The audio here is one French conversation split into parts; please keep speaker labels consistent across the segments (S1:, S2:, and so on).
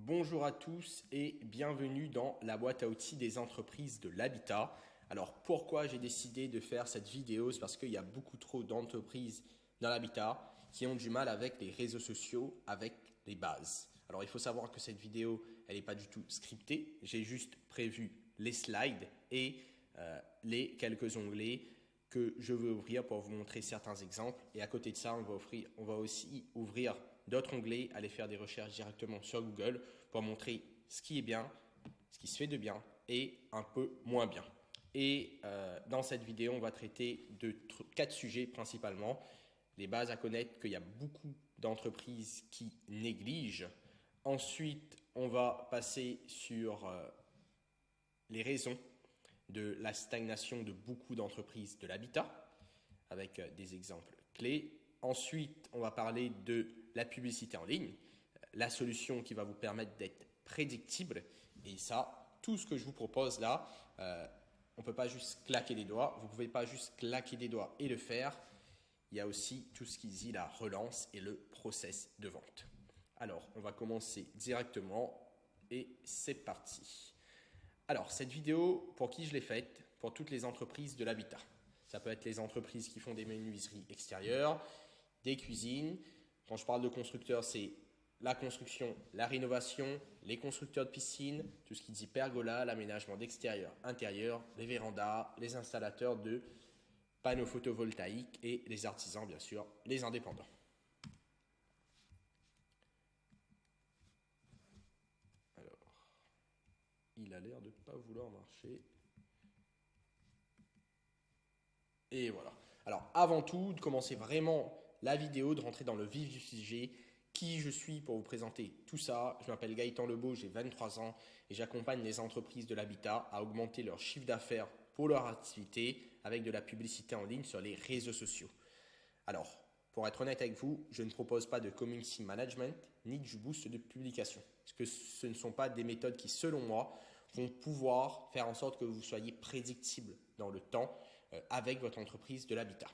S1: Bonjour à tous et bienvenue dans la boîte à outils des entreprises de l'habitat. Alors pourquoi j'ai décidé de faire cette vidéo? C'est parce qu'il y a beaucoup trop d'entreprises dans l'habitat qui ont du mal avec les réseaux sociaux, avec les bases. Alors il faut savoir que cette vidéo, elle n'est pas du tout scriptée. J'ai juste prévu les slides et les quelques onglets que je veux ouvrir pour vous montrer certains exemples. Et à côté de ça, on va aussi ouvrir d'autres onglets, aller faire des recherches directement sur Google pour montrer ce qui est bien, ce qui se fait de bien et un peu moins bien. Et dans cette vidéo, on va traiter de 4 sujets principalement. Les bases à connaître qu'il y a beaucoup d'entreprises qui négligent. Ensuite, on va passer sur les raisons de la stagnation de beaucoup d'entreprises de l'habitat, avec des exemples clés. Ensuite, on va parler de la publicité en ligne, la solution qui va vous permettre d'être prédictible. Et ça, tout ce que je vous propose là, on ne peut pas juste claquer des doigts. Vous ne pouvez pas juste claquer des doigts et le faire. Il y a aussi tout ce qui dit la relance et le process de vente. Alors, on va commencer directement et c'est parti. Alors, cette vidéo, pour qui je l'ai faite? Pour toutes les entreprises de l'habitat. Ça peut être les entreprises qui font des menuiseries extérieures, des cuisines. Quand je parle de constructeurs, c'est la construction, la rénovation, les constructeurs de piscines, tout ce qui dit pergola, l'aménagement d'extérieur, intérieur, les vérandas, les installateurs de panneaux photovoltaïques et les artisans, bien sûr, les indépendants. Alors, il a l'air de ne pas vouloir marcher. Et voilà. Alors, avant tout, de commencer vraiment la vidéo, de rentrer dans le vif du sujet, qui je suis pour vous présenter tout ça. Je m'appelle Gaëtan Lebeau, j'ai 23 ans et j'accompagne les entreprises de l'habitat à augmenter leur chiffre d'affaires pour leur activité avec de la publicité en ligne sur les réseaux sociaux. Alors, pour être honnête avec vous, je ne propose pas de community management ni du boost de publication. Parce que ce ne sont pas des méthodes qui, selon moi, vont pouvoir faire en sorte que vous soyez prédictible dans le temps avec votre entreprise de l'habitat.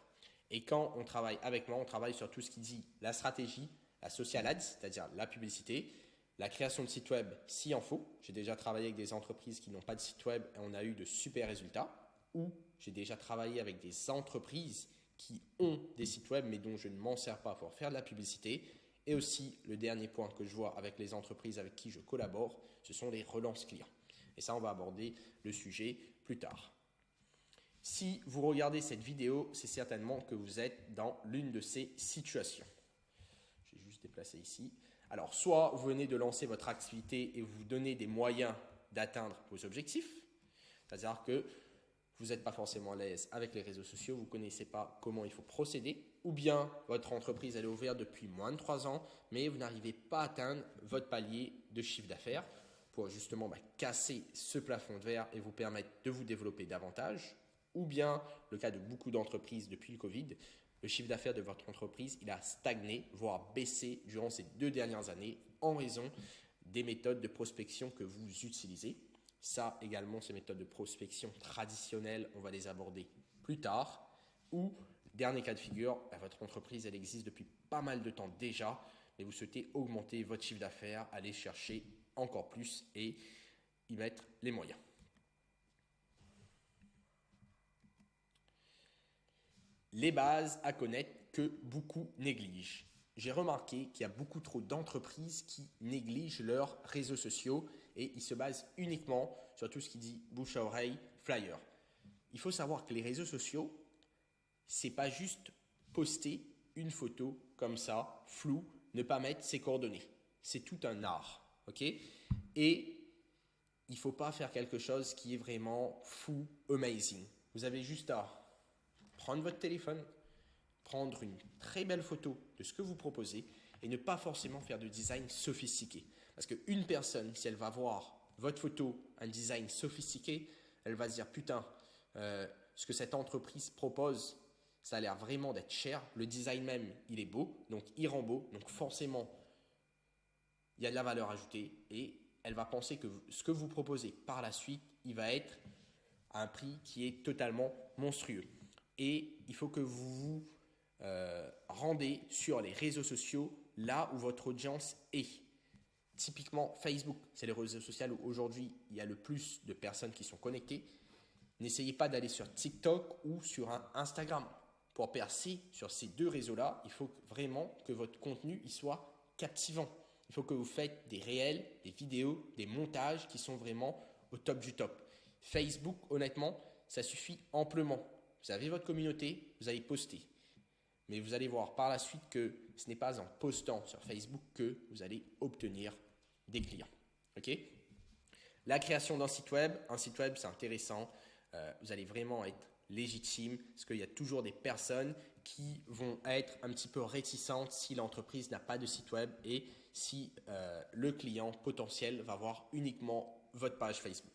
S1: Et quand on travaille avec moi, on travaille sur tout ce qui dit la stratégie, la social ads, c'est-à-dire la publicité, la création de sites web s'il en faut. J'ai déjà travaillé avec des entreprises qui n'ont pas de site web et on a eu de super résultats. Ou j'ai déjà travaillé avec des entreprises qui ont des sites web mais dont je ne m'en sers pas pour faire de la publicité. Et aussi, le dernier point que je vois avec les entreprises avec qui je collabore, ce sont les relances clients. Et ça, on va aborder le sujet plus tard. Si vous regardez cette vidéo, c'est certainement que vous êtes dans l'une de ces situations. Je vais juste déplacer ici. Alors, soit vous venez de lancer votre activité et vous donnez des moyens d'atteindre vos objectifs, c'est-à-dire que vous n'êtes pas forcément à l'aise avec les réseaux sociaux, vous ne connaissez pas comment il faut procéder, ou bien votre entreprise elle est ouverte depuis moins de 3 ans, mais vous n'arrivez pas à atteindre votre palier de chiffre d'affaires pour justement casser ce plafond de verre et vous permettre de vous développer davantage, ou bien le cas de beaucoup d'entreprises depuis le Covid, le chiffre d'affaires de votre entreprise il a stagné, voire baissé durant ces 2 dernières années en raison des méthodes de prospection que vous utilisez. Ça également, ces méthodes de prospection traditionnelles, on va les aborder plus tard. Ou, dernier cas de figure, votre entreprise, elle existe depuis pas mal de temps déjà, mais vous souhaitez augmenter votre chiffre d'affaires, aller chercher encore plus et y mettre les moyens. Les bases à connaître que beaucoup négligent. J'ai remarqué qu'il y a beaucoup trop d'entreprises qui négligent leurs réseaux sociaux et ils se basent uniquement sur tout ce qui dit bouche à oreille, flyer. Il faut savoir que les réseaux sociaux, c'est pas juste poster une photo comme ça, floue, ne pas mettre ses coordonnées. C'est tout un art, ok? Et il ne faut pas faire quelque chose qui est vraiment fou, amazing. Vous avez juste à prendre votre téléphone, prendre une très belle photo de ce que vous proposez et ne pas forcément faire de design sophistiqué. Parce qu'une personne, si elle va voir votre photo, un design sophistiqué, elle va se dire putain, ce que cette entreprise propose, ça a l'air vraiment d'être cher. Le design même, il est beau, donc il rend beau, donc forcément, il y a de la valeur ajoutée et elle va penser que ce que vous proposez par la suite, il va être à un prix qui est totalement monstrueux. Et il faut que vous vous rendez sur les réseaux sociaux là où votre audience est. Typiquement, Facebook, c'est le réseau social où aujourd'hui il y a le plus de personnes qui sont connectées. N'essayez pas d'aller sur TikTok ou sur un Instagram. Pour percer sur ces deux réseaux-là, il faut vraiment que votre contenu il soit captivant. Il faut que vous faites des réels, des vidéos, des montages qui sont vraiment au top du top. Facebook, honnêtement, ça suffit amplement. Vous avez votre communauté, vous allez poster. Mais vous allez voir par la suite que ce n'est pas en postant sur Facebook que vous allez obtenir des clients. Ok? La création d'un site web, c'est intéressant. Vous allez vraiment être légitime parce qu'il y a toujours des personnes qui vont être un petit peu réticentes si l'entreprise n'a pas de site web et si le client potentiel va voir uniquement votre page Facebook.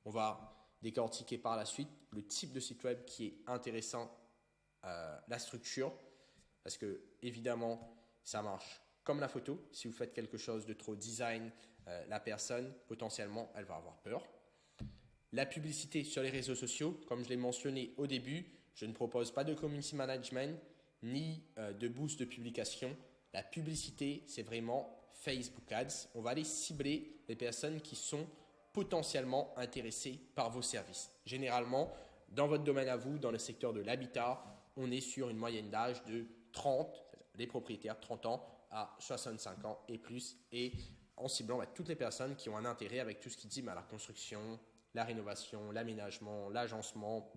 S1: On va décortiquer par la suite le type de site web qui est intéressant, la structure, parce que évidemment ça marche comme la photo. Si vous faites quelque chose de trop design, la personne potentiellement elle va avoir peur. La publicité sur les réseaux sociaux, comme je l'ai mentionné au début, je ne propose pas de community management ni de boost de publication. La publicité, c'est vraiment Facebook Ads. On va aller cibler les personnes qui sont potentiellement intéressées par vos services. Généralement, dans votre domaine à vous, dans le secteur de l'habitat, on est sur une moyenne d'âge de 30, les propriétaires 30 ans à 65 ans et plus, et en ciblant toutes les personnes qui ont un intérêt avec tout ce qui dit la construction, la rénovation, l'aménagement, l'agencement,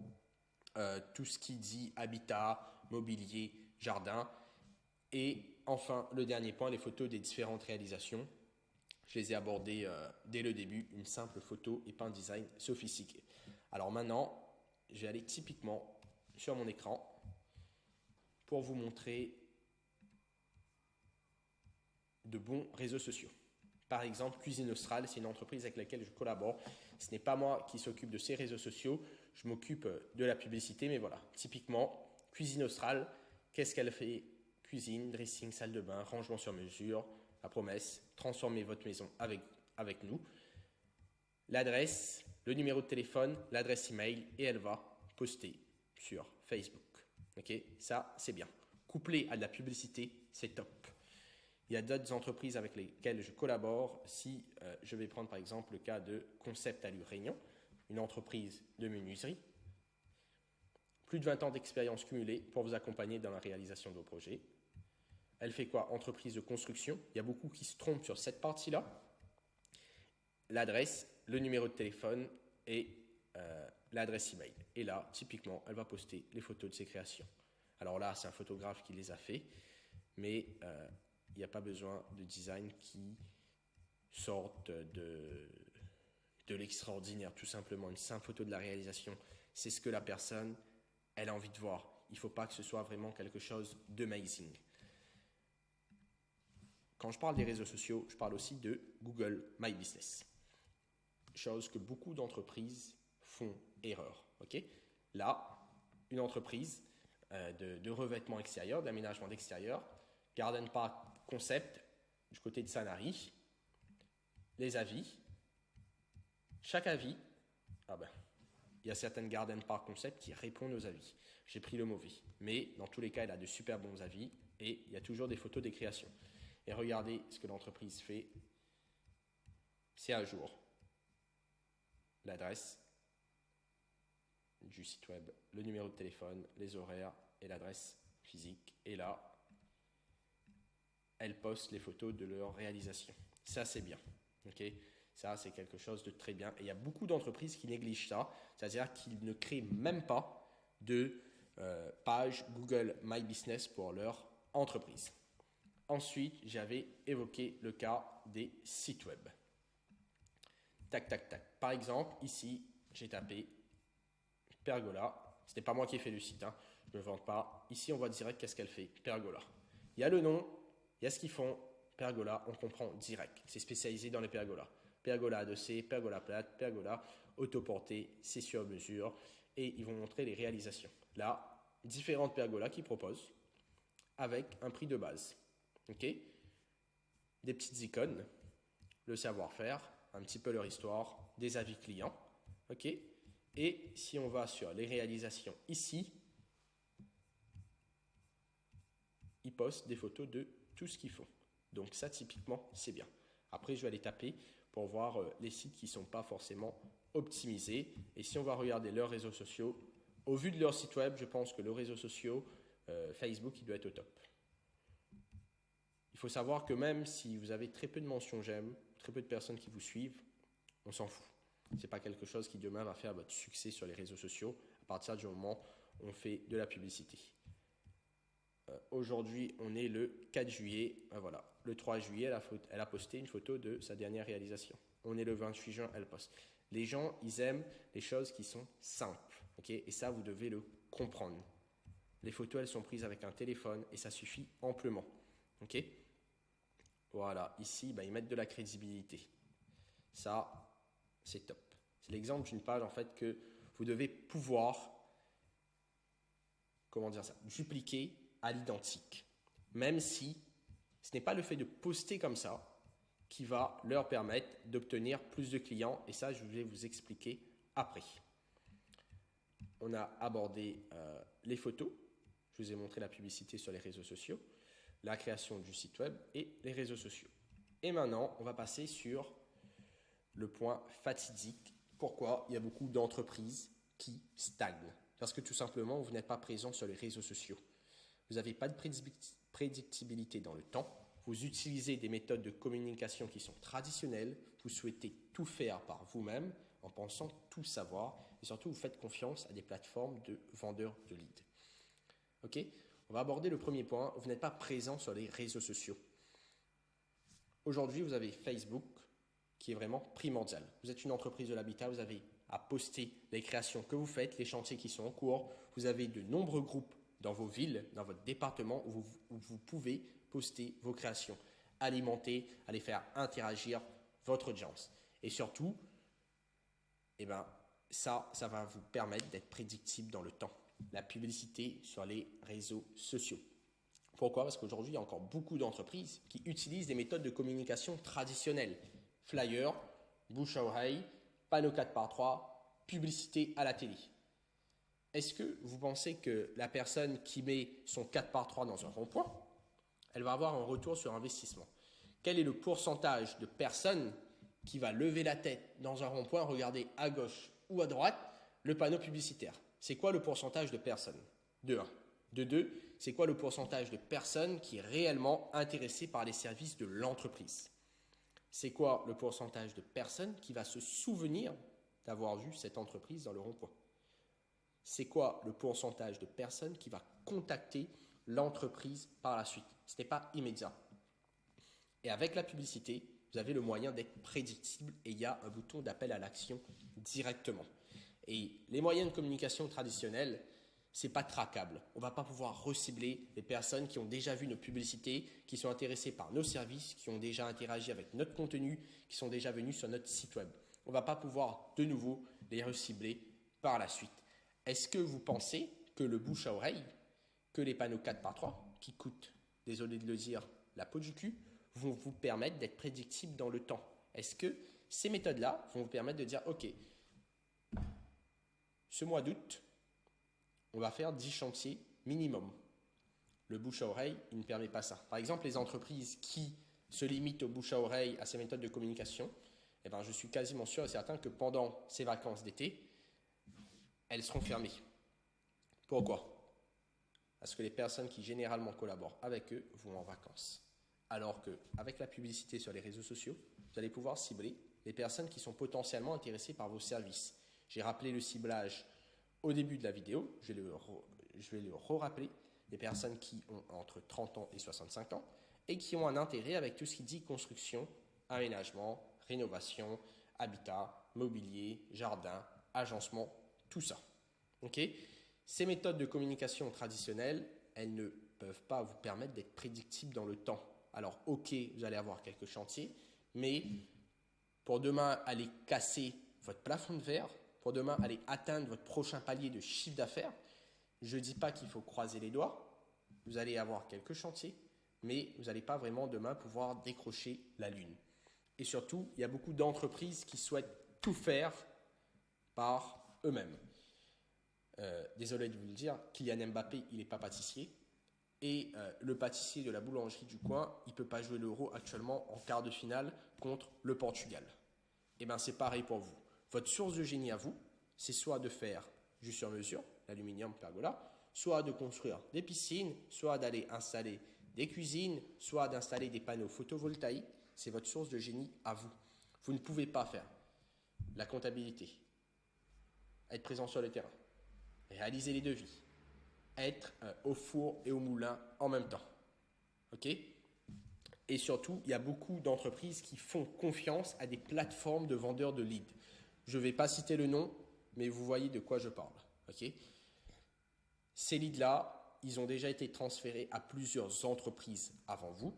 S1: tout ce qui dit habitat, mobilier, jardin. Et enfin, le dernier point, les photos des différentes réalisations. Je les ai abordées dès le début, une simple photo et pas un design sophistiqué. Alors maintenant, je vais aller typiquement sur mon écran pour vous montrer de bons réseaux sociaux. Par exemple, Cuisine Australe, c'est une entreprise avec laquelle je collabore. Ce n'est pas moi qui s'occupe de ces réseaux sociaux, je m'occupe de la publicité, mais voilà. Typiquement, Cuisine Australe, qu'est-ce qu'elle fait? Cuisine, dressing, salle de bain, rangement sur mesure, la promesse, transformez votre maison avec nous. L'adresse, le numéro de téléphone, l'adresse email, et elle va poster sur Facebook. Ok, ça, c'est bien. Couplé à de la publicité, c'est top. Il y a d'autres entreprises avec lesquelles je collabore. Si je vais prendre par exemple le cas de Concept Allure Réunion, une entreprise de menuiserie, plus de 20 ans d'expérience cumulée pour vous accompagner dans la réalisation de vos projets. Elle fait quoi? Entreprise de construction. Il y a beaucoup qui se trompent sur cette partie-là. L'adresse, le numéro de téléphone et l'adresse email. Et là, typiquement, elle va poster les photos de ses créations. Alors là, c'est un photographe qui les a fait, mais il n'y a pas besoin de design qui sorte de l'extraordinaire. Tout simplement, une simple photo de la réalisation, c'est ce que la personne, elle a envie de voir. Il ne faut pas que ce soit vraiment quelque chose d'amazing. Quand je parle des réseaux sociaux, je parle aussi de Google My Business. Chose que beaucoup d'entreprises font erreur. Okay? Là, une entreprise de revêtement extérieur, d'aménagement d'extérieur, Garden Park Concept, du côté de Sanary, les avis. Chaque avis, il y a certaines Garden Park Concept qui répondent aux avis. J'ai pris le mauvais. Mais dans tous les cas, elle a de super bons avis et il y a toujours des photos des créations. Et regardez ce que l'entreprise fait. C'est à jour. L'adresse du site web, le numéro de téléphone, les horaires et l'adresse physique. Et là, elles postent les photos de leur réalisation. Ça, c'est bien. Okay? Ça, c'est quelque chose de très bien. Et il y a beaucoup d'entreprises qui négligent ça, c'est-à-dire qu'ils ne créent même pas de page Google My Business pour leur entreprise. Ensuite, j'avais évoqué le cas des sites web. Tac, tac, tac. Par exemple, ici, j'ai tapé Pergola. Ce n'est pas moi qui ai fait le site, hein. Je ne me vante pas. Ici, on voit direct qu'est-ce qu'elle fait. Pergola. Il y a le nom, il y a ce qu'ils font. Pergola, on comprend direct. C'est spécialisé dans les pergolas. Pergola adossé, pergola plate, pergola autoportée, c'est sur mesure. Et ils vont montrer les réalisations. Là, différentes pergolas qu'ils proposent avec un prix de base. Okay? Des petites icônes, le savoir-faire, un petit peu leur histoire, des avis clients. Okay? Et si on va sur les réalisations ici, ils postent des photos de tout ce qu'ils font. Donc ça, typiquement, c'est bien. Après, je vais aller taper pour voir les sites qui ne sont pas forcément optimisés. Et si on va regarder leurs réseaux sociaux, au vu de leur site web, je pense que leurs réseaux sociaux, Facebook, il doit être au top. Il faut savoir que même si vous avez très peu de mentions j'aime, très peu de personnes qui vous suivent, on s'en fout. Ce n'est pas quelque chose qui demain va faire votre succès sur les réseaux sociaux à partir du moment où on fait de la publicité. Aujourd'hui, on est le 4 juillet. Voilà. Le 3 juillet, elle a posté une photo de sa dernière réalisation. On est le 28 juin, elle poste. Les gens, ils aiment les choses qui sont simples. Okay, et ça, vous devez le comprendre. Les photos, elles sont prises avec un téléphone et ça suffit amplement. Okay, voilà. Ici, ils mettent de la crédibilité. Ça, c'est top. C'est l'exemple d'une page, en fait, que vous devez pouvoir, comment dire ça, dupliquer à l'identique. Même si ce n'est pas le fait de poster comme ça qui va leur permettre d'obtenir plus de clients. Et ça, je vais vous expliquer après. On a abordé les photos. Je vous ai montré la publicité sur les réseaux sociaux, la création du site web et les réseaux sociaux. Et maintenant, on va passer sur le point fatidique. Pourquoi il y a beaucoup d'entreprises qui stagnent? Parce que tout simplement, vous n'êtes pas présent sur les réseaux sociaux. Vous n'avez pas de prédictibilité dans le temps. Vous utilisez des méthodes de communication qui sont traditionnelles. Vous souhaitez tout faire par vous-même en pensant tout savoir. Et surtout, vous faites confiance à des plateformes de vendeurs de leads. Ok? On va aborder le premier point. Vous n'êtes pas présent sur les réseaux sociaux. Aujourd'hui, vous avez Facebook qui est vraiment primordial. Vous êtes une entreprise de l'habitat, vous avez à poster les créations que vous faites, les chantiers qui sont en cours. Vous avez de nombreux groupes dans vos villes, dans votre département, où vous pouvez poster vos créations, alimenter, aller faire interagir votre audience. Et surtout, ça va vous permettre d'être prédictible dans le temps. La publicité sur les réseaux sociaux. Pourquoi? Parce qu'aujourd'hui, il y a encore beaucoup d'entreprises qui utilisent des méthodes de communication traditionnelles. Flyers, bouche à oreille, panneau 4x3, publicité à la télé. Est-ce que vous pensez que la personne qui met son 4x3 dans un rond-point, elle va avoir un retour sur investissement? Quel est le pourcentage de personnes qui va lever la tête dans un rond-point, regarder à gauche ou à droite le panneau publicitaire? C'est quoi le pourcentage de personnes? De 1. De 2, c'est quoi le pourcentage de personnes qui est réellement intéressée par les services de l'entreprise? C'est quoi le pourcentage de personnes qui va se souvenir d'avoir vu cette entreprise dans le rond-point? C'est quoi le pourcentage de personnes qui va contacter l'entreprise par la suite? Ce n'est pas immédiat. Et avec la publicité, vous avez le moyen d'être prédictible et il y a un bouton d'appel à l'action directement. Et les moyens de communication traditionnels, ce n'est pas traquable. On ne va pas pouvoir recibler les personnes qui ont déjà vu nos publicités, qui sont intéressées par nos services, qui ont déjà interagi avec notre contenu, qui sont déjà venus sur notre site web. On ne va pas pouvoir de nouveau les recibler par la suite. Est-ce que vous pensez que le bouche à oreille, que les panneaux 4x3, qui coûtent, désolé de le dire, la peau du cul, vont vous permettre d'être prédictible dans le temps? Est-ce que ces méthodes-là vont vous permettre de dire, OK, ce mois d'août, on va faire 10 chantiers minimum. Le bouche à oreille, il ne permet pas ça. Par exemple, les entreprises qui se limitent au bouche à oreille, à ces méthodes de communication, je suis quasiment sûr et certain que pendant ces vacances d'été, elles seront fermées. Pourquoi? Parce que les personnes qui généralement collaborent avec eux vont en vacances. Alors qu'avec la publicité sur les réseaux sociaux, vous allez pouvoir cibler les personnes qui sont potentiellement intéressées par vos services. J'ai rappelé le ciblage au début de la vidéo, je vais le re-rappeler, des personnes qui ont entre 30 ans et 65 ans et qui ont un intérêt avec tout ce qui dit construction, aménagement, rénovation, habitat, mobilier, jardin, agencement, tout ça. Okay? Ces méthodes de communication traditionnelles, elles ne peuvent pas vous permettre d'être prédictibles dans le temps. Alors, ok, vous allez avoir quelques chantiers, mais pour demain aller casser votre plafond de verre, pour demain aller atteindre votre prochain palier de chiffre d'affaires, je ne dis pas qu'il faut croiser les doigts. Vous allez avoir quelques chantiers, mais vous n'allez pas vraiment demain pouvoir décrocher la lune. Et surtout, il y a beaucoup d'entreprises qui souhaitent tout faire par eux-mêmes. Désolé de vous le dire, Kylian Mbappé, il n'est pas pâtissier. Et le pâtissier de la boulangerie du coin, il ne peut pas jouer l'Euro actuellement en quart de finale contre le Portugal. Et bien c'est pareil pour vous. Votre source de génie à vous, c'est soit de faire du sur-mesure, l'aluminium, pergola, soit de construire des piscines, soit d'aller installer des cuisines, soit d'installer des panneaux photovoltaïques. C'est votre source de génie à vous. Vous ne pouvez pas faire la comptabilité, être présent sur le terrain, réaliser les devis, être au four et au moulin en même temps. Ok? Et surtout, il y a beaucoup d'entreprises qui font confiance à des plateformes de vendeurs de leads. Je ne vais pas citer le nom, mais vous voyez de quoi je parle. Ok? Ces leads-là, ils ont déjà été transférés à plusieurs entreprises avant vous.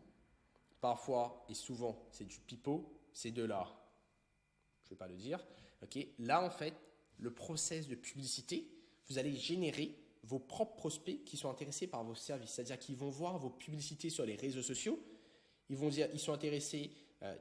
S1: Parfois et souvent, c'est du pipeau. C'est de là, je ne vais pas le dire. Ok? Là, en fait, le process de publicité, vous allez générer vos propres prospects qui sont intéressés par vos services. C'est-à-dire qu'ils vont voir vos publicités sur les réseaux sociaux. Ils vont dire, ils sont intéressés,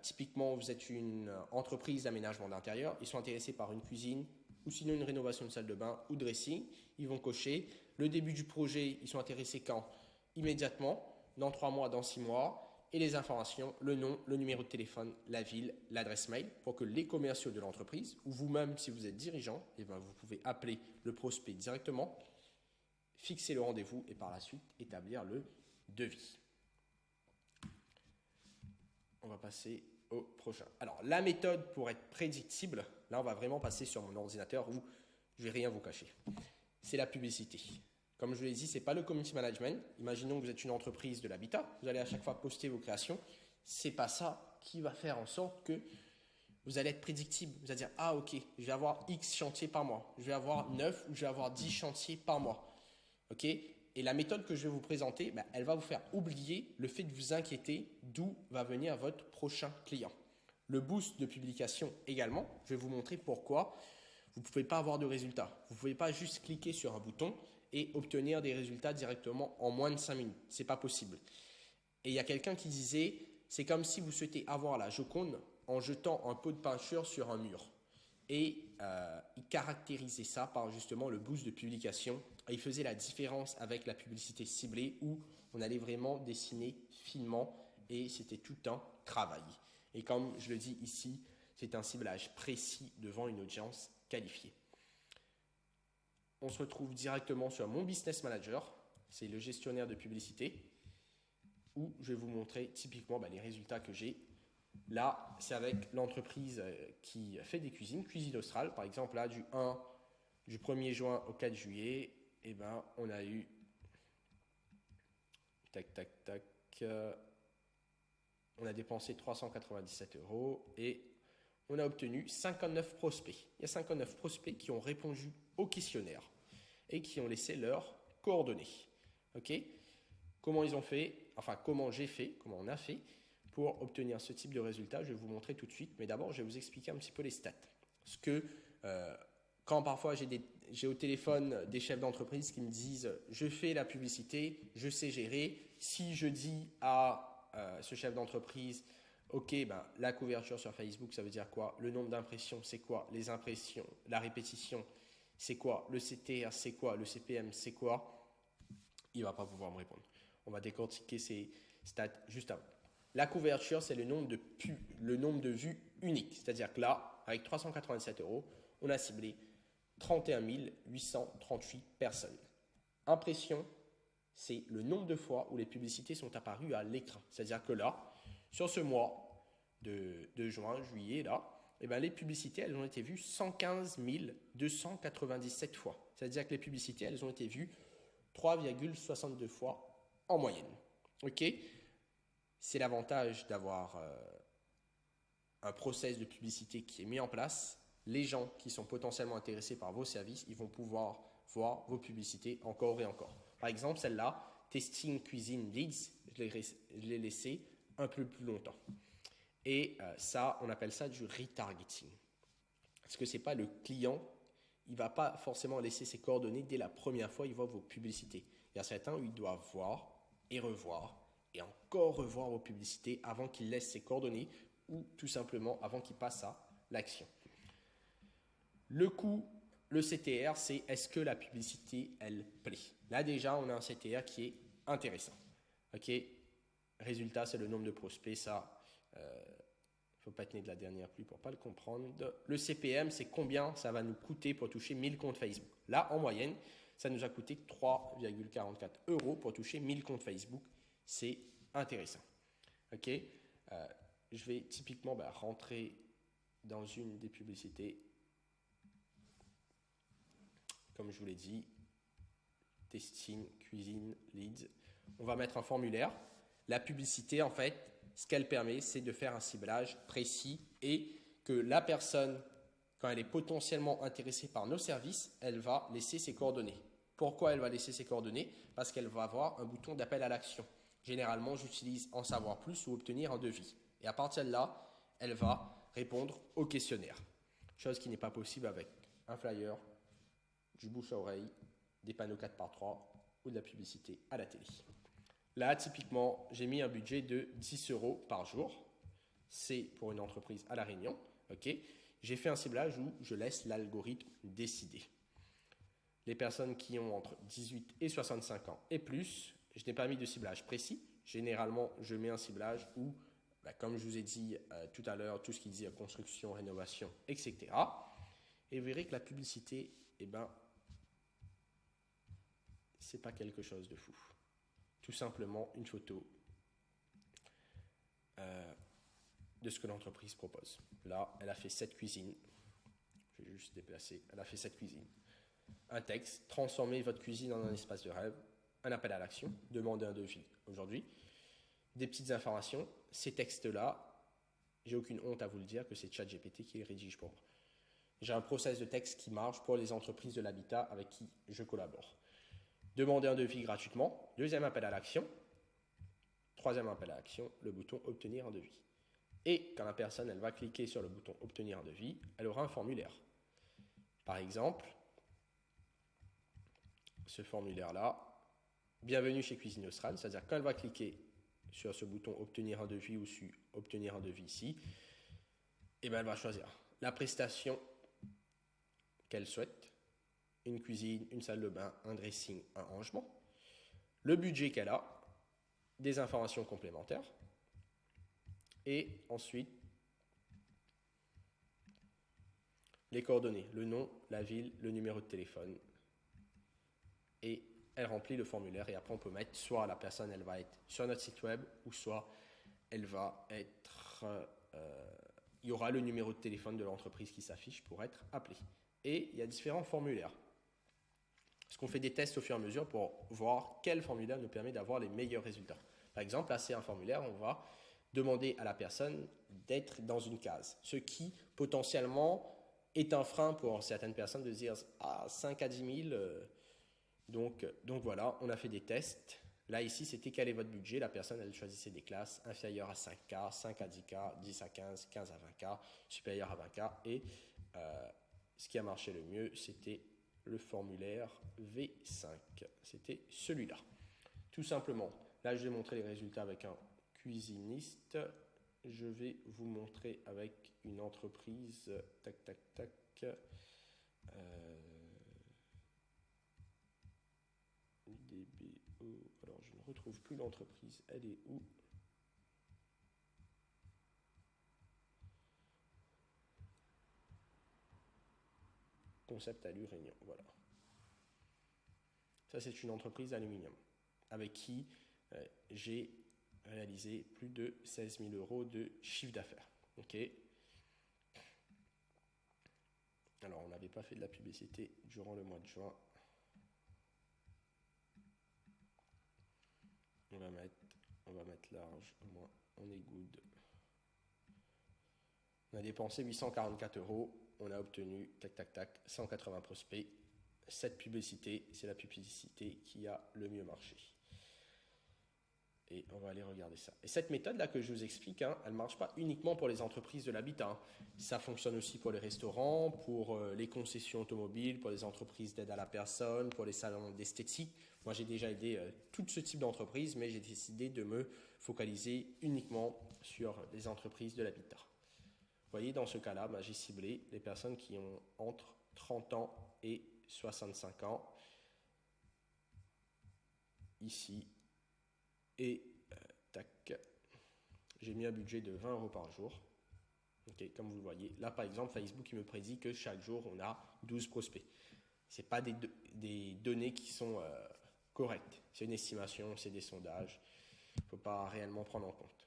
S1: typiquement, vous êtes une entreprise d'aménagement d'intérieur, ils sont intéressés par une cuisine ou sinon une rénovation de salle de bain ou dressing. Ils vont cocher. Le début du projet, ils sont intéressés quand? Immédiatement, dans 3 mois, dans 6 mois. Et les informations, le nom, le numéro de téléphone, la ville, l'adresse mail, pour que les commerciaux de l'entreprise, ou vous-même, si vous êtes dirigeant, eh ben, vous pouvez appeler le prospect directement, fixer le rendez-vous et par la suite établir le devis. On va passer au prochain. Alors, la méthode pour être prédictible, là, on va vraiment passer sur mon ordinateur où je ne vais rien vous cacher. C'est la publicité. Comme je vous l'ai dit, ce n'est pas le community management. Imaginons que vous êtes une entreprise de l'habitat. Vous allez à chaque fois poster vos créations. Ce n'est pas ça qui va faire en sorte que vous allez être prédictible. Vous allez dire, ah ok, je vais avoir X chantiers par mois. Je vais avoir 9 ou je vais avoir 10 chantiers par mois. Ok? Et la méthode que je vais vous présenter, elle va vous faire oublier le fait de vous inquiéter d'où va venir votre prochain client. Le boost de publication également, je vais vous montrer pourquoi vous ne pouvez pas avoir de résultats. Vous ne pouvez pas juste cliquer sur un bouton et obtenir des résultats directement en moins de 5 minutes. Ce n'est pas possible. Et il y a quelqu'un qui disait, c'est comme si vous souhaitez avoir la Joconde en jetant un pot de peinture sur un mur. Et il caractérisait ça par justement le boost de publication. Et il faisait la différence avec la publicité ciblée où on allait vraiment dessiner finement et c'était tout un travail. Et comme je le dis ici, c'est un ciblage précis devant une audience qualifiée. On se retrouve directement sur mon Business Manager, c'est le gestionnaire de publicité, où je vais vous montrer typiquement les résultats que j'ai. Là, c'est avec l'entreprise qui fait des cuisines, Cuisine Australe. Par exemple, là, du 1er juin au 4 juillet, on a eu on a dépensé 397 € et on a obtenu 59 prospects. Il y a 59 prospects qui ont répondu au questionnaire et qui ont laissé leurs coordonnées. Ok? Comment ils ont fait, enfin comment j'ai fait, comment on a fait pour obtenir ce type de résultat, je vais vous montrer tout de suite. Mais d'abord, je vais vous expliquer un petit peu les stats. Parce que quand parfois j'ai au téléphone des chefs d'entreprise qui me disent « je fais la publicité, je sais gérer ». Si je dis à ce chef d'entreprise « ok, la couverture sur Facebook, ça veut dire quoi? Le nombre d'impressions, c'est quoi? Les impressions, la répétition, c'est quoi? Le CTR, c'est quoi? Le CPM, c'est quoi ?» Il ne va pas pouvoir me répondre. On va décortiquer ces stats juste avant. La couverture, c'est le nombre de vues uniques. C'est-à-dire que là, avec 397 €, on a ciblé 31 838 personnes. Impression, c'est le nombre de fois où les publicités sont apparues à l'écran. C'est-à-dire que là, sur ce mois de juin, juillet, là, les publicités, elles ont été vues 115 297 fois. C'est-à-dire que les publicités, elles ont été vues 3,62 fois en moyenne. Ok? C'est l'avantage d'avoir un process de publicité qui est mis en place. Les gens qui sont potentiellement intéressés par vos services, ils vont pouvoir voir vos publicités encore et encore. Par exemple, celle-là, Testing Cuisine Leads, je l'ai laissé un peu plus longtemps. Et ça, on appelle ça du retargeting. Parce que ce n'est pas le client, il ne va pas forcément laisser ses coordonnées dès la première fois, il voit vos publicités. Il y a certains où il doit voir et revoir et encore revoir vos publicités avant qu'il laisse ses coordonnées ou tout simplement avant qu'il passe à l'action. Le coût, le CTR, c'est est-ce que la publicité, elle plaît? Là déjà, on a un CTR qui est intéressant. Ok. Résultat, c'est le nombre de prospects. Ça, faut pas être né de la dernière pluie pour pas le comprendre. Le CPM, c'est combien ça va nous coûter pour toucher 1000 comptes Facebook. Là, en moyenne, ça nous a coûté 3,44 € pour toucher 1000 comptes Facebook. C'est intéressant. Ok. Je vais typiquement rentrer dans une des publicités. Comme je vous l'ai dit, testing, cuisine, leads. On va mettre un formulaire. La publicité, en fait, ce qu'elle permet, c'est de faire un ciblage précis et que la personne, quand elle est potentiellement intéressée par nos services, elle va laisser ses coordonnées. Pourquoi elle va laisser ses coordonnées? Parce qu'elle va avoir un bouton d'appel à l'action. Généralement, j'utilise en savoir plus ou obtenir un devis. Et à partir de là, elle va répondre au questionnaire. Chose qui n'est pas possible avec un flyer, du bouche à oreille, des panneaux 4x3 ou de la publicité à la télé. Là, typiquement, j'ai mis un budget de 10 € par jour. C'est pour une entreprise à La Réunion. Okay. J'ai fait un ciblage où je laisse l'algorithme décider. Les personnes qui ont entre 18 et 65 ans et plus, je n'ai pas mis de ciblage précis. Généralement, je mets un ciblage où, comme je vous ai dit tout à l'heure, tout ce qui dit construction, rénovation, etc. Et vous verrez que la publicité, c'est pas quelque chose de fou. Tout simplement une photo de ce que l'entreprise propose. Là, elle a fait 7 cuisines. Je vais juste déplacer. Elle a fait 7 cuisines. Un texte, transformez votre cuisine en un espace de rêve. Un appel à l'action, demandez un devis aujourd'hui. Des petites informations. Ces textes-là, j'ai aucune honte à vous le dire que c'est ChatGPT qui les rédige pour moi. J'ai un process de texte qui marche pour les entreprises de l'habitat avec qui je collabore. Demander un devis gratuitement. Deuxième appel à l'action. Troisième appel à l'action, le bouton obtenir un devis. Et quand la personne elle va cliquer sur le bouton obtenir un devis, elle aura un formulaire. Par exemple, ce formulaire-là, bienvenue chez Cuisine Austral, c'est-à-dire quand elle va cliquer sur ce bouton obtenir un devis ou sur obtenir un devis ici, elle va choisir la prestation qu'elle souhaite, une cuisine, une salle de bain, un dressing, un rangement, le budget qu'elle a, des informations complémentaires, et ensuite les coordonnées, le nom, la ville, le numéro de téléphone, et elle remplit le formulaire et après on peut mettre soit la personne elle va être sur notre site web ou soit elle va être il y aura le numéro de téléphone de l'entreprise qui s'affiche pour être appelé. Et il y a différents formulaires. Parce qu'on fait des tests au fur et à mesure pour voir quel formulaire nous permet d'avoir les meilleurs résultats. Par exemple, là c'est un formulaire, on va demander à la personne d'être dans une case, ce qui potentiellement est un frein pour certaines personnes de dire 5 à 10 000. Donc voilà, on a fait des tests. Là ici, c'était quel est votre budget. La personne, elle choisissait des classes inférieures à 5K, 5 à 10K, 10 à 15, 15 à 20K, supérieures à 20K. Et ce qui a marché le mieux, c'était le formulaire V5. C'était celui-là. Tout simplement. Là, je vais montrer les résultats avec un cuisiniste. Je vais vous montrer avec une entreprise. Tac, tac, tac. DBO. Alors, je ne retrouve plus l'entreprise. Elle est où? Concept Alu Réunion. Voilà. Ça, c'est une entreprise d'aluminium avec qui j'ai réalisé plus de 16 000 € de chiffre d'affaires. Ok. Alors, on n'avait pas fait de la publicité durant le mois de juin. On va mettre large, au moins on est good. On a dépensé 844 €, on a obtenu, tac tac tac, 180 prospects. Cette publicité, c'est la publicité qui a le mieux marché. Et on va aller regarder ça. Et cette méthode-là que je vous explique, elle ne marche pas uniquement pour les entreprises de l'habitat. Ça fonctionne aussi pour les restaurants, pour les concessions automobiles, pour les entreprises d'aide à la personne, pour les salons d'esthétique. Moi, j'ai déjà aidé tout ce type d'entreprise, mais j'ai décidé de me focaliser uniquement sur les entreprises de l'habitat. Vous voyez, dans ce cas-là, j'ai ciblé les personnes qui ont entre 30 ans et 65 ans. Ici, Et tac, j'ai mis un budget de 20 € par jour. Ok, comme vous le voyez, là par exemple, Facebook il me prédit que chaque jour on a 12 prospects. Ce n'est pas des données qui sont correctes. C'est une estimation, c'est des sondages. Il ne faut pas réellement prendre en compte.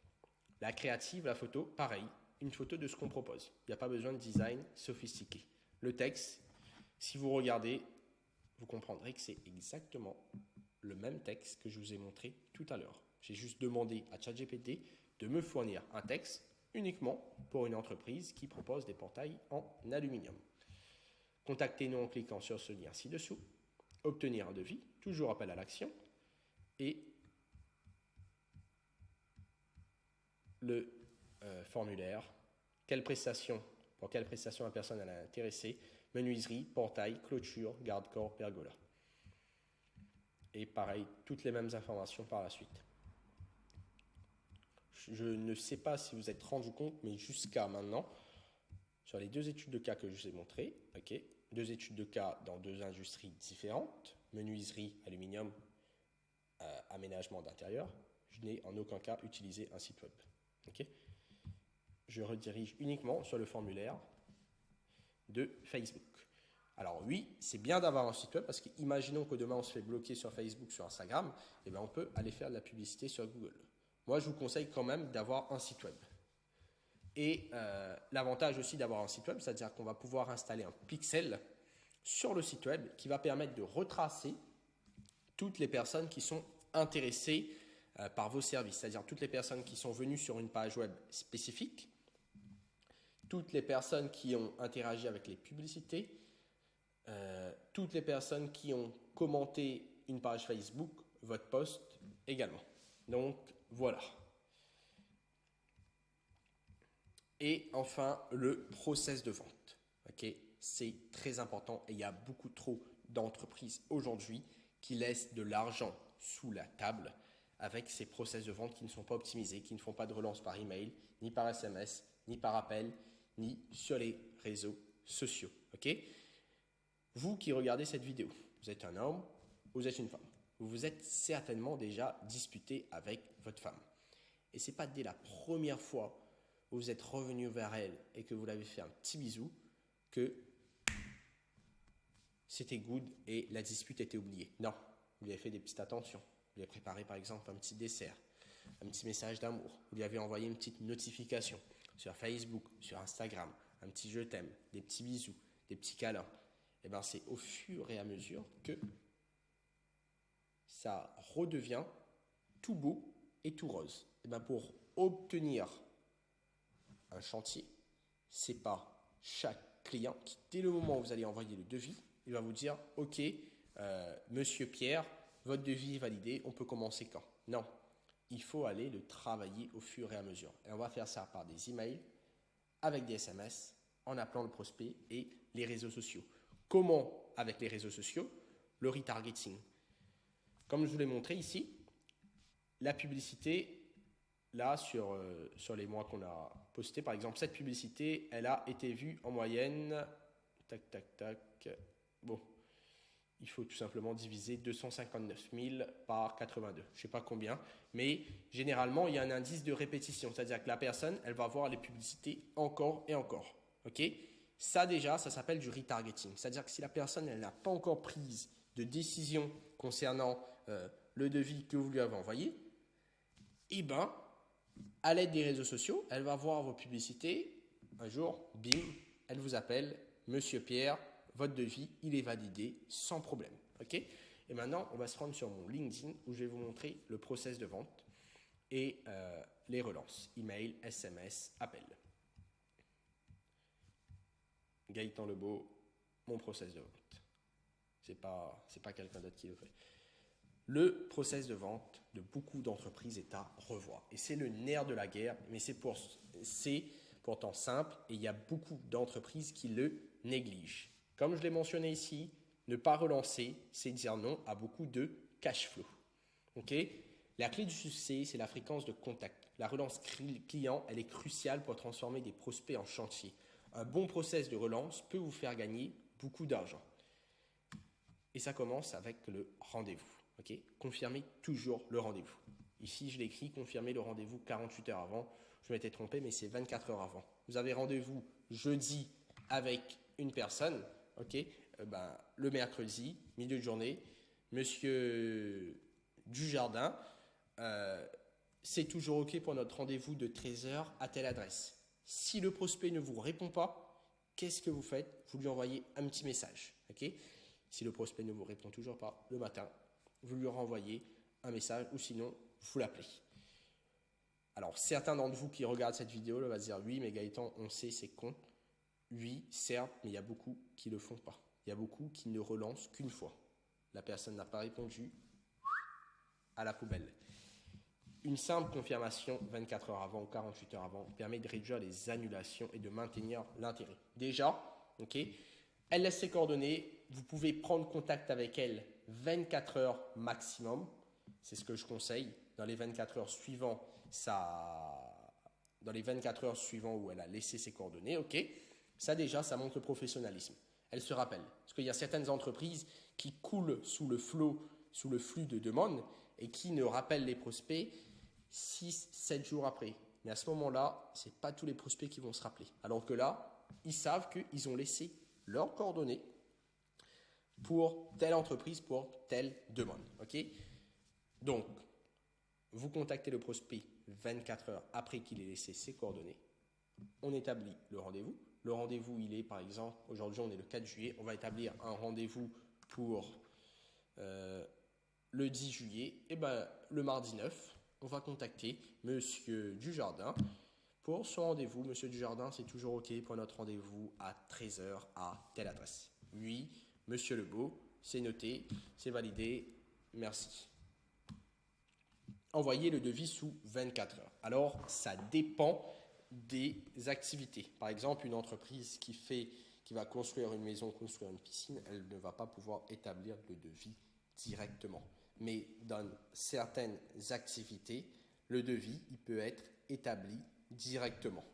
S1: La créative, la photo, pareil, une photo de ce qu'on propose. Il n'y a pas besoin de design sophistiqué. Le texte, si vous regardez, vous comprendrez que c'est exactement le même texte que je vous ai montré tout à l'heure. J'ai juste demandé à ChatGPT de me fournir un texte uniquement pour une entreprise qui propose des portails en aluminium. Contactez-nous en cliquant sur ce lien ci-dessous. Obtenir un devis, toujours appel à l'action. Et le formulaire, pour quelle prestation la personne est intéressée, menuiserie, portail, clôture, garde-corps, pergola. Et pareil, toutes les mêmes informations par la suite. Je ne sais pas si vous êtes rendu compte, mais jusqu'à maintenant, sur les 2 études de cas que je vous ai montrées, 2 études de cas dans 2 industries différentes, menuiserie, aluminium, aménagement d'intérieur, je n'ai en aucun cas utilisé un site web. Je redirige uniquement sur le formulaire de Facebook. Alors oui, c'est bien d'avoir un site web parce qu'imaginons que demain on se fait bloquer sur Facebook, sur Instagram, et bien on peut aller faire de la publicité sur Google. Moi, je vous conseille quand même d'avoir un site web. Et l'avantage aussi d'avoir un site web, c'est-à-dire qu'on va pouvoir installer un pixel sur le site web qui va permettre de retracer toutes les personnes qui sont intéressées par vos services, c'est-à-dire toutes les personnes qui sont venues sur une page web spécifique, toutes les personnes qui ont interagi avec les publicités, toutes les personnes qui ont commenté une page Facebook, votre post également. Donc voilà. Et enfin, le process de vente. C'est très important et il y a beaucoup trop d'entreprises aujourd'hui qui laissent de l'argent sous la table avec ces process de vente qui ne sont pas optimisés, qui ne font pas de relance par email, ni par SMS, ni par appel, ni sur les réseaux sociaux. Vous qui regardez cette vidéo, vous êtes un homme, vous êtes une femme. Vous vous êtes certainement déjà disputé avec votre femme. Et ce n'est pas dès la première fois où vous êtes revenu vers elle et que vous l'avez fait un petit bisou que c'était good et la dispute était oubliée. Non, vous lui avez fait des petites attentions. Vous lui avez préparé par exemple un petit dessert, un petit message d'amour. Vous lui avez envoyé une petite notification sur Facebook, sur Instagram, un petit je t'aime, des petits bisous, des petits câlins. Et bien c'est au fur et à mesure que ça redevient tout beau et tout rose. Et bien pour obtenir un chantier, c'est pas chaque client qui, dès le moment où vous allez envoyer le devis, il va vous dire « Ok, monsieur Pierre, votre devis est validé, on peut commencer quand ?» Non, il faut aller le travailler au fur et à mesure. Et on va faire ça par des emails, avec des SMS, en appelant le prospect et les réseaux sociaux. Comment avec les réseaux sociaux? Le retargeting. Comme je vous l'ai montré ici, la publicité, là, sur les mois qu'on a postés, par exemple, cette publicité, elle a été vue en moyenne, tac, tac, tac, bon, il faut tout simplement diviser 259 000 par 82, je ne sais pas combien, mais généralement, il y a un indice de répétition, c'est-à-dire que la personne, elle va voir les publicités encore et encore, Ça déjà, ça s'appelle du retargeting, c'est-à-dire que si la personne, elle n'a pas encore prise de décision concernant le devis que vous lui avez envoyé, eh bien, à l'aide des réseaux sociaux, elle va voir vos publicités. Un jour, bim, elle vous appelle, Monsieur Pierre, votre devis, il est validé sans problème. Et maintenant, on va se rendre sur mon LinkedIn où je vais vous montrer le process de vente et les relances, email, SMS, appel. Gaëtan Lebeau, mon process de vente. C'est pas quelqu'un d'autre qui le fait. Le process de vente de beaucoup d'entreprises est à revoir. Et c'est le nerf de la guerre, mais c'est pourtant simple et il y a beaucoup d'entreprises qui le négligent. Comme je l'ai mentionné ici, ne pas relancer, c'est dire non à beaucoup de cash flow. La clé du succès, c'est la fréquence de contact. La relance client, elle est cruciale pour transformer des prospects en chantier. Un bon process de relance peut vous faire gagner beaucoup d'argent. Et ça commence avec le rendez-vous. Confirmez toujours le rendez-vous. Ici, je l'écris, confirmer le rendez-vous 48 heures avant. Je m'étais trompé, mais c'est 24 heures avant. Vous avez rendez-vous jeudi avec une personne, ok? Le mercredi, milieu de journée, monsieur Dujardin, c'est toujours ok pour notre rendez-vous de 13 heures à telle adresse. Si le prospect ne vous répond pas, qu'est-ce que vous faites? Vous lui envoyez un petit message, ok? Si le prospect ne vous répond toujours pas le matin, vous lui renvoyez un message ou sinon, vous l'appelez. Alors, certains d'entre vous qui regardent cette vidéo vont se dire oui, mais Gaëtan, on sait, c'est con. Oui, certes, mais il y a beaucoup qui ne le font pas. Il y a beaucoup qui ne relancent qu'une fois. La personne n'a pas répondu, à la poubelle. Une simple confirmation 24 heures avant ou 48 heures avant permet de réduire les annulations et de maintenir l'intérêt. Déjà, ok, elle laisse ses coordonnées. Vous pouvez prendre contact avec elle 24 heures maximum. C'est ce que je conseille. Dans les 24 heures suivantes, dans les 24 heures suivantes où elle a laissé ses coordonnées, ok, ça déjà, ça montre le professionnalisme. Elle se rappelle. Parce qu'il y a certaines entreprises qui coulent sous le flux de demandes et qui ne rappellent les prospects 6-7 jours après. Mais à ce moment-là, ce n'est pas tous les prospects qui vont se rappeler. Alors que là, ils savent qu'ils ont laissé leurs coordonnées pour telle entreprise, pour telle demande. Okay? Donc, vous contactez le prospect 24 heures après qu'il ait laissé ses coordonnées. On établit le rendez-vous. Le rendez-vous, il est par exemple, aujourd'hui on est le 4 juillet, on va établir un rendez-vous pour le 10 juillet. Et le mardi 9, on va contacter Monsieur Dujardin pour son rendez-vous. Monsieur Dujardin, c'est toujours OK pour notre rendez-vous à 13 heures à telle adresse. Oui, Monsieur Lebeau, c'est noté, c'est validé, merci. Envoyez le devis sous 24 heures. Alors, ça dépend des activités. Par exemple, une entreprise qui va construire une maison, construire une piscine, elle ne va pas pouvoir établir le devis directement. Mais dans certaines activités, le devis, il peut être établi directement.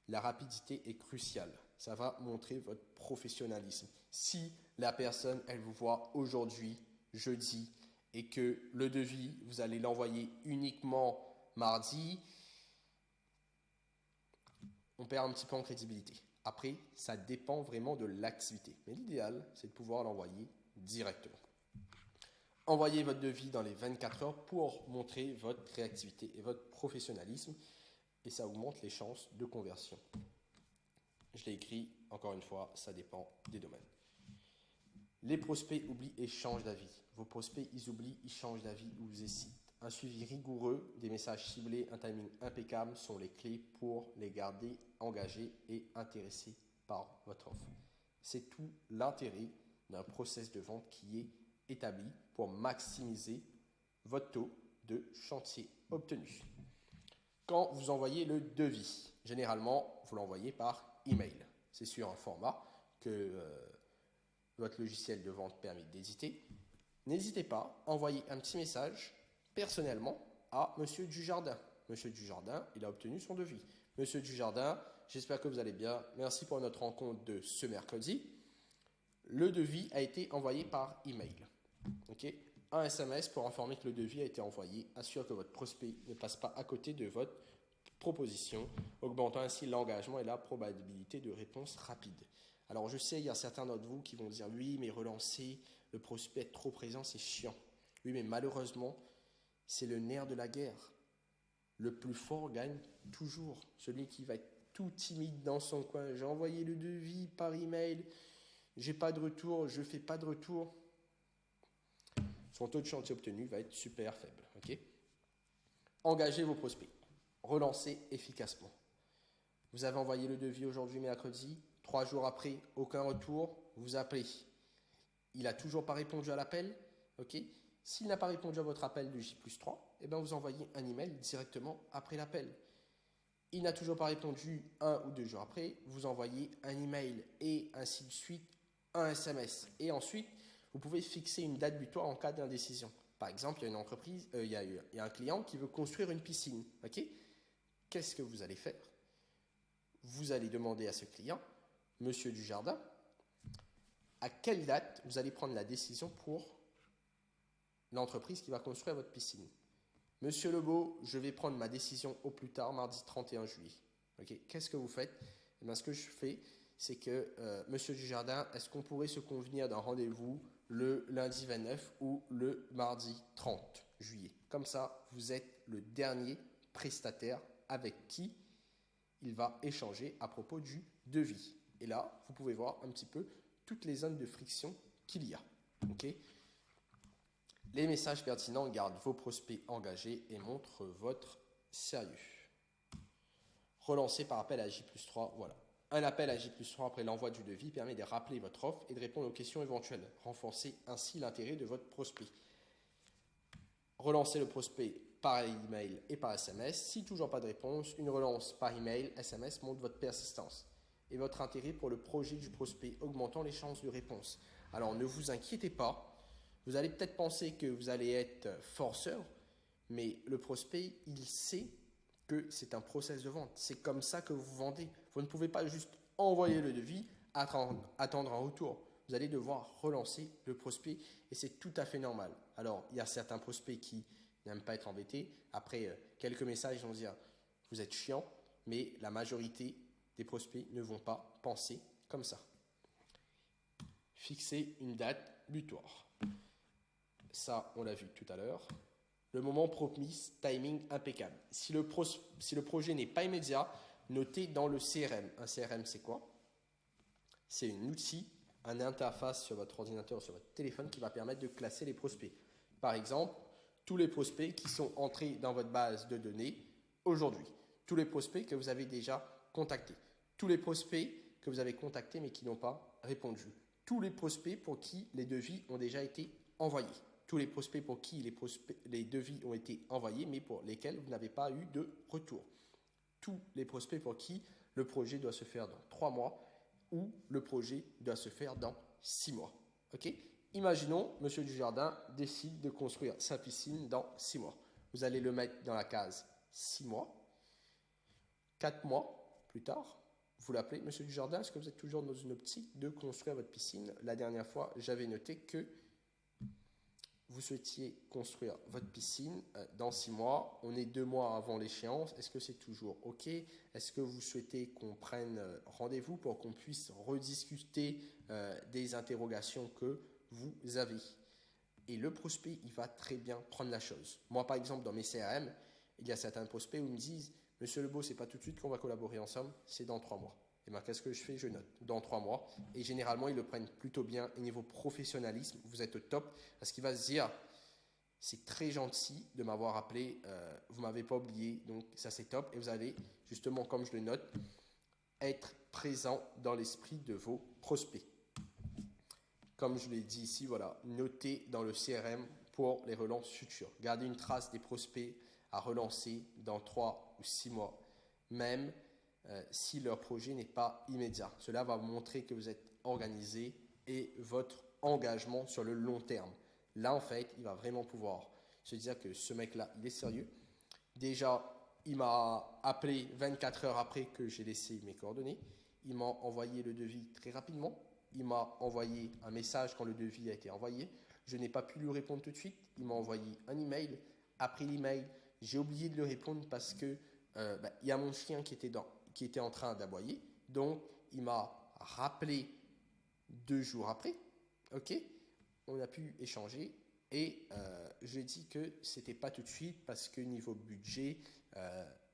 S1: La rapidité est cruciale. Ça va montrer votre professionnalisme. Si la personne, elle vous voit aujourd'hui, jeudi, et que le devis, vous allez l'envoyer uniquement mardi, on perd un petit peu en crédibilité. Après, ça dépend vraiment de l'activité. Mais l'idéal, c'est de pouvoir l'envoyer directement. Envoyez votre devis dans les 24 heures pour montrer votre réactivité et votre professionnalisme. Et ça augmente les chances de conversion. Je l'ai écrit, encore une fois, ça dépend des domaines. Les prospects oublient et changent d'avis. Vos prospects, ils oublient, ils changent d'avis ou vous hésitent. Un suivi rigoureux, des messages ciblés, un timing impeccable sont les clés pour les garder engagés et intéressés par votre offre. C'est tout l'intérêt d'un process de vente qui est établi pour maximiser votre taux de chantier obtenu. Quand vous envoyez le devis, généralement, vous l'envoyez par email. C'est sur un format que votre logiciel de vente permet d'éditer. N'hésitez pas à envoyer un petit message personnellement à Monsieur Dujardin. Monsieur Dujardin, il a obtenu son devis. Monsieur Dujardin, j'espère que vous allez bien. Merci pour notre rencontre de ce mercredi. Le devis a été envoyé par email. Okay? Un SMS pour informer que le devis a été envoyé. Assure que votre prospect ne passe pas à côté de votre proposition, augmentant ainsi l'engagement et la probabilité de réponse rapide. Alors je sais, il y a certains d'entre vous qui vont dire oui, mais relancer le prospect, être trop présent, c'est chiant. Oui, mais malheureusement, c'est le nerf de la guerre. Le plus fort gagne toujours. Celui qui va être tout timide dans son coin. J'ai envoyé le devis par email, j'ai pas de retour, je fais pas de retour. Son taux de chantier obtenu va être super faible. Okay? Engagez vos prospects. Relancez efficacement. Vous avez envoyé le devis aujourd'hui, mercredi. 3 jours après, aucun retour. Vous appelez. Il n'a toujours pas répondu à l'appel. Okay? S'il n'a pas répondu à votre appel de J+3, eh bien vous envoyez un email directement après l'appel. Il n'a toujours pas répondu 1 ou 2 jours après. Vous envoyez un email et ainsi de suite, un SMS. Et ensuite, vous pouvez fixer une date butoir en cas d'indécision. Par exemple, il y a une entreprise, il y a un client qui veut construire une piscine. Okay? Qu'est-ce que vous allez faire? Vous allez demander à ce client, Monsieur Dujardin, à quelle date vous allez prendre la décision pour l'entreprise qui va construire votre piscine. Monsieur Lebeau, je vais prendre ma décision au plus tard, mardi 31 juillet. Ok, qu'est-ce que vous faites? Eh bien, ce que je fais, c'est que, Monsieur Dujardin, est-ce qu'on pourrait se convenir d'un rendez-vous le lundi 29 ou le mardi 30 juillet? Comme ça, vous êtes le dernier prestataire avec qui il va échanger à propos du devis. Et là, vous pouvez voir un petit peu toutes les zones de friction qu'il y a. Ok. Les messages pertinents gardent vos prospects engagés et montrent votre sérieux. Relancer par appel à J+3, voilà. Un appel à J+3 après l'envoi du devis permet de rappeler votre offre et de répondre aux questions éventuelles. Renforcer ainsi l'intérêt de votre prospect. Relancer le prospect par email et par SMS. Si toujours pas de réponse, une relance par email, SMS montre votre persistance et votre intérêt pour le projet du prospect, augmentant les chances de réponse. Alors ne vous inquiétez pas. Vous allez peut-être penser que vous allez être forceur, mais le prospect, il sait que c'est un process de vente. C'est comme ça que vous vendez. Vous ne pouvez pas juste envoyer le devis, attendre un retour. Vous allez devoir relancer le prospect et c'est tout à fait normal. Alors, il y a certains prospects qui n'aiment pas être embêtés. Après, quelques messages vont dire « vous êtes chiant », mais la majorité des prospects ne vont pas penser comme ça. Fixer une date butoir. Ça, on l'a vu tout à l'heure. Le moment propice, timing impeccable. Si le projet n'est pas immédiat, notez dans le CRM. Un CRM, c'est quoi? C'est un outil, une interface sur votre ordinateur, sur votre téléphone qui va permettre de classer les prospects. Par exemple, tous les prospects qui sont entrés dans votre base de données aujourd'hui. Tous les prospects que vous avez déjà contactés. Tous les prospects que vous avez contactés mais qui n'ont pas répondu. Tous les prospects pour qui les devis ont déjà été envoyés. Tous les prospects pour qui les devis ont été envoyés, mais pour lesquels vous n'avez pas eu de retour. Tous les prospects pour qui le projet doit se faire dans 3 mois ou le projet doit se faire dans 6 mois. Ok? Imaginons, Monsieur Dujardin décide de construire sa piscine dans 6 mois. Vous allez le mettre dans la case 6 mois. 4 mois plus tard, vous l'appelez, Monsieur Dujardin, est-ce que vous êtes toujours dans une optique de construire votre piscine? La dernière fois, j'avais noté que vous souhaitiez construire votre piscine dans 6 mois. On est 2 mois avant l'échéance. Est-ce que c'est toujours OK? Est-ce que vous souhaitez qu'on prenne rendez-vous pour qu'on puisse rediscuter des interrogations que vous avez? Et le prospect, il va très bien prendre la chose. Moi, par exemple, dans mes CRM, il y a certains prospects où ils me disent « Monsieur Lebeau, c'est pas tout de suite qu'on va collaborer ensemble, c'est dans 3 mois. » Et bien, qu'est-ce que je fais? Je note dans 3 mois. Et généralement, ils le prennent plutôt bien. Et niveau professionnalisme, vous êtes au top. Parce qu'il va se dire, c'est très gentil de m'avoir appelé. Vous ne m'avez pas oublié. Donc, ça, c'est top. Et vous allez, justement, comme je le note, être présent dans l'esprit de vos prospects. Comme je l'ai dit ici, voilà, notez dans le CRM pour les relances futures. Gardez une trace des prospects à relancer dans 3 ou 6 mois. Même si leur projet n'est pas immédiat. Cela va vous montrer que vous êtes organisé et votre engagement sur le long terme. Là, en fait, il va vraiment pouvoir se dire que ce mec-là, il est sérieux. Déjà, il m'a appelé 24 heures après que j'ai laissé mes coordonnées. Il m'a envoyé le devis très rapidement. Il m'a envoyé un message quand le devis a été envoyé. Je n'ai pas pu lui répondre tout de suite. Il m'a envoyé un email. Après l'email, j'ai oublié de lui répondre parce que il y a mon chien qui était en train d'aboyer. Donc, il m'a rappelé 2 jours après. Ok, on a pu échanger et je lui ai dit que c'était pas tout de suite parce que niveau budget,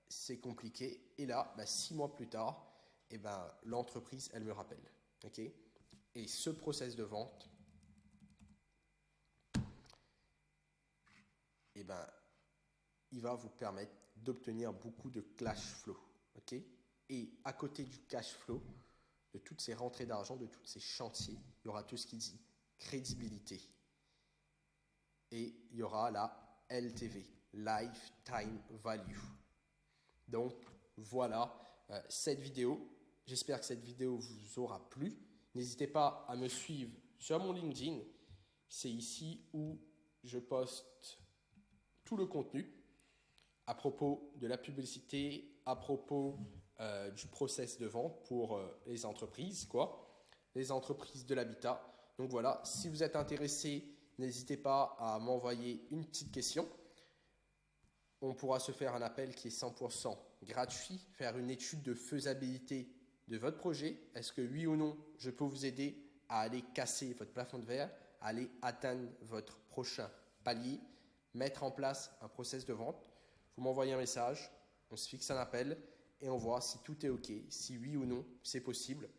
S1: c'est compliqué. Et là, 6 mois plus tard, l'entreprise, elle me rappelle. Ok, et ce process de vente, il va vous permettre d'obtenir beaucoup de cash flow. Ok, et à côté du cash flow, de toutes ces rentrées d'argent, de tous ces chantiers, il y aura tout ce qui dit crédibilité. Et il y aura la LTV, Lifetime Value. Donc voilà cette vidéo. J'espère que cette vidéo vous aura plu. N'hésitez pas à me suivre sur mon LinkedIn. C'est ici où je poste tout le contenu à propos de la publicité, à propos du process de vente pour les entreprises, les entreprises de l'habitat. Donc voilà, si vous êtes intéressé, n'hésitez pas à m'envoyer une petite question. on pourra se faire un appel qui est 100% gratuit, faire une étude de faisabilité de votre projet. Est-ce que oui ou non, je peux vous aider à aller casser votre plafond de verre, à aller atteindre votre prochain palier, mettre en place un process de vente. Vous m'envoyez un message, on se fixe un appel et on voit si tout est OK, si oui ou non, c'est possible.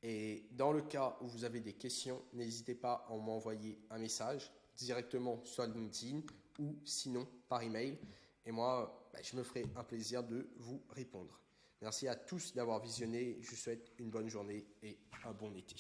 S1: Et dans le cas où vous avez des questions, n'hésitez pas à m'envoyer un message directement sur LinkedIn ou sinon par email. Et moi, je me ferai un plaisir de vous répondre. Merci à tous d'avoir visionné. Je vous souhaite une bonne journée et un bon été.